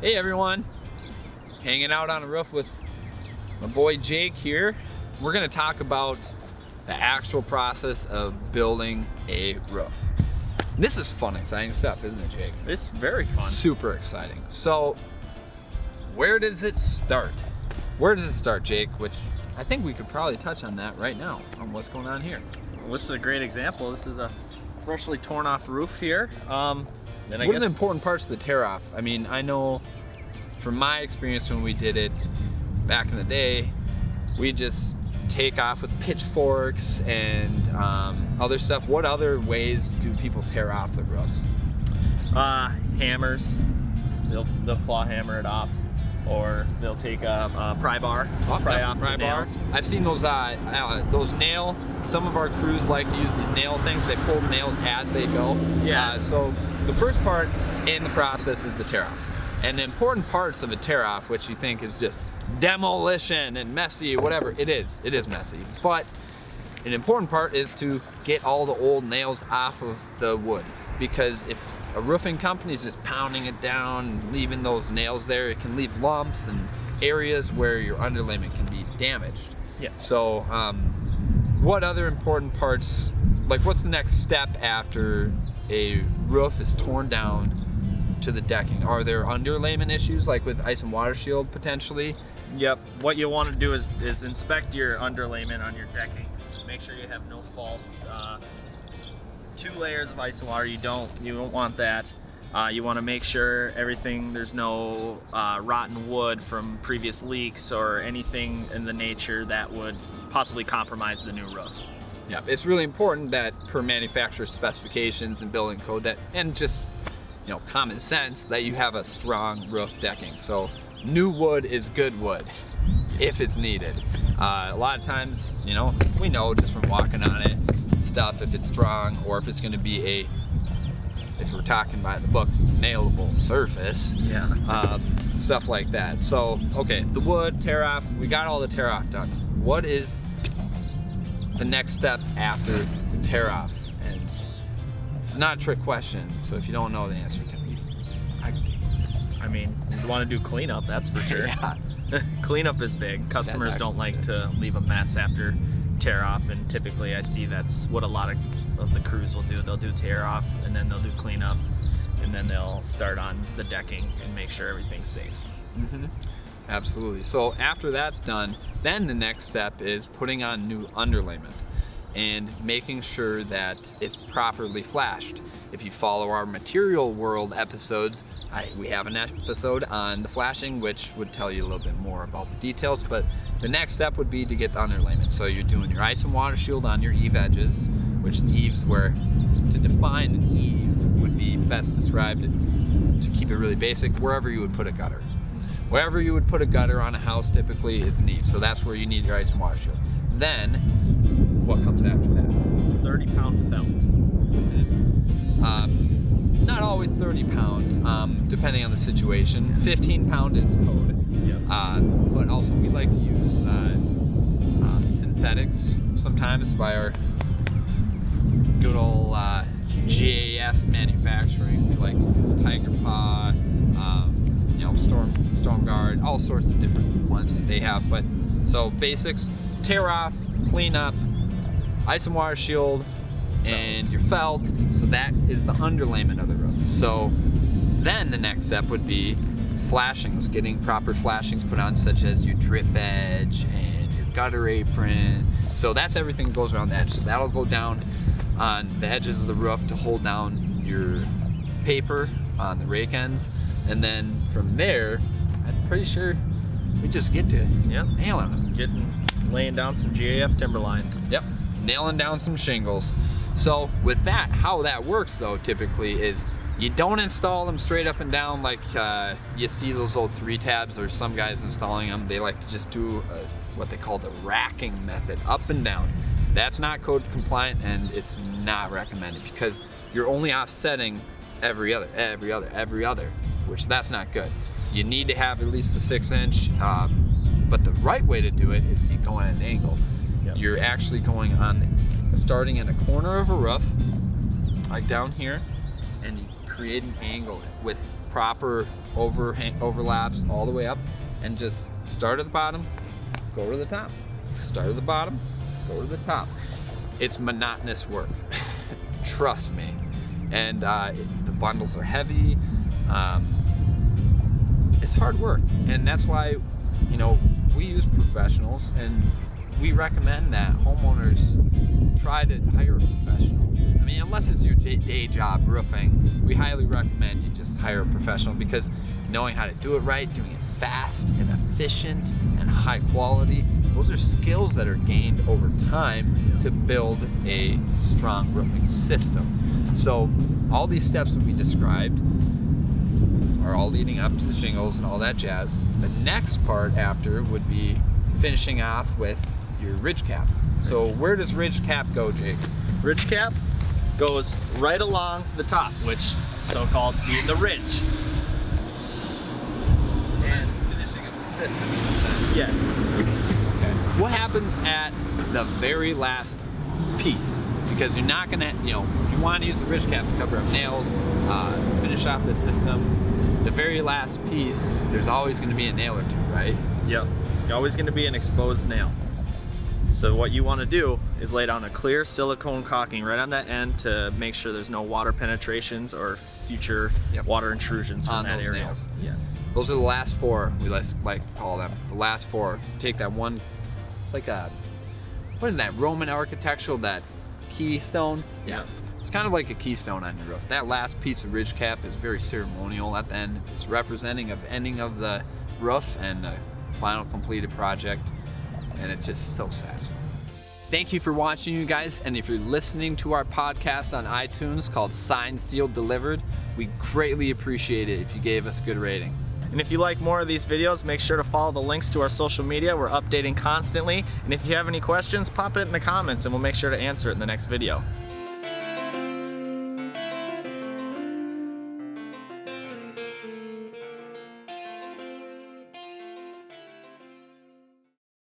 Hey everyone, hanging out on a roof with my boy Jake here. We're gonna talk about the actual process of building a roof. This is fun, exciting stuff, isn't it, Jake? It's very fun. Super exciting. So, where does it start? Where does it start, Jake? Which I think we could probably touch on that right now, on what's going on here. Well, this is a great example. This is a freshly torn off roof here. What are the important parts of the tear off? I mean, I know from my experience when we did it back in the day, we just take off with pitchforks and other stuff. What other ways do people tear off the roofs? Hammers. They'll claw hammer it off, or they'll take a pry bar, pry off the nails. I've seen those nail. Some of our crews like to use these nail things. They pull nails as they go. Yeah. So the first part in the process is the tear off, and the important parts of a tear off, which you think is just demolition and messy, whatever it is messy. But an important part is to get all the old nails off of the wood, because if a roofing company is just pounding it down, leaving those nails there, it can leave lumps and areas where your underlayment can be damaged. Yeah. So what other important parts, like what's the next step after a roof is torn down to the decking? Are there underlayment issues like with ice and water shield potentially? Yep. What you want to do is inspect your underlayment on your decking. Make sure you have no faults. 2 layers of ice and water, you don't want that. You want to make sure there's no rotten wood from previous leaks or anything in the nature that would possibly compromise the new roof. Yeah, it's really important that per manufacturer's specifications and building code and just common sense, that you have a strong roof decking. So new wood is good wood if it's needed. A lot of times, we know just from walking on it stuff if it's strong, or if it's going to be if we're talking by the book, nailable surface. Yeah. Stuff like that. So, okay, the wood tear off, we got all the tear off done. What is the next step after the tear off? And it's not a trick question, so if you don't know the answer to me, I mean, you want to do cleanup, that's for sure. Yeah. Cleanup is big. Customers don't like to leave a mess after tear off, and typically I see that's what a lot of the crews will do. They'll do tear off, and then they'll do cleanup, and then they'll start on the decking and make sure everything's safe. Mm-hmm. Absolutely. So after that's done, then the next step is putting on new underlayment and making sure that it's properly flashed. If you follow our Material World episodes, we have an episode on the flashing, which would tell you a little bit more about the details, but the next step would be to get the underlayment. So you're doing your ice and water shield on your eave edges, which the eaves to define an eave would be best described, to keep it really basic, wherever you would put a gutter. Wherever you would put a gutter on a house typically is an eave, so that's where you need your ice and water shield. Then, what comes after that? 30-pound felt. Not always 30 pound, depending on the situation. 15 pound is code. Yep. But also we like to use synthetics sometimes by our good old GAF manufacturing. We like to use Tiger Paw, Storm Guard, all sorts of different ones that they have. But so basics: tear off, clean up, ice and water shield, and your felt. So that is the underlayment of the roof. So then the next step would be flashings, getting proper flashings put on, such as your drip edge and your gutter apron. So that's everything that goes around the edge. So that'll go down on the edges of the roof to hold down your paper on the rake ends. And then from there, I'm pretty sure we just get to nailing them. Laying down some GAF timber lines. Yep, nailing down some shingles. So with that, how that works though typically is you don't install them straight up and down like you see those old 3-tabs, or some guys installing them. They like to just do what they call the racking method, up and down. That's not code compliant, and it's not recommended, because you're only offsetting every other, which that's not good. You need to have at least a 6-inch, but the right way to do it is you go at an angle. Yep. You're actually going starting in a corner of a roof, like down here, and you create an angle with proper overlaps all the way up, and just start at the bottom, go to the top. Start at the bottom, go to the top. It's monotonous work, trust me. And the bundles are heavy. It's hard work, and that's why, you know, we use professionals, and we recommend that homeowners try to hire a professional. I mean, unless it's your day job roofing, we highly recommend you just hire a professional, because knowing how to do it right, doing it fast and efficient and high quality, those are skills that are gained over time to build a strong roofing system. So all these steps that we described are all leading up to the shingles and all that jazz. The next part after would be finishing off with your ridge cap. So where does ridge cap go, Jake? Ridge cap goes right along the top, which so-called the ridge. So that's the finishing of the system in a sense. Yes. Okay. What happens at the very last piece? Because you're not gonna, you know, you want to use the ridge cap to cover up nails, finish off the system. The very last piece, there's always going to be a nail or two, right? Yep. There's always going to be an exposed nail. So what you want to do is lay down a clear silicone caulking right on that end to make sure there's no water penetrations or future water intrusions from on that those area. nails. Yes. Those are the last four, we like to call them. The last four. Take that one, like a, what is that, Roman architectural, that keystone? Yeah. It's kind of like a keystone on your roof. That last piece of ridge cap is very ceremonial at the end. It's representing of ending of the roof and the final completed project, and it's just so satisfying. Thank you for watching, you guys, and if you're listening to our podcast on iTunes called Signed, Sealed, Delivered, we greatly appreciate it if you gave us a good rating. And if you like more of these videos, make sure to follow the links to our social media. We're updating constantly. And if you have any questions, pop it in the comments and we'll make sure to answer it in the next video.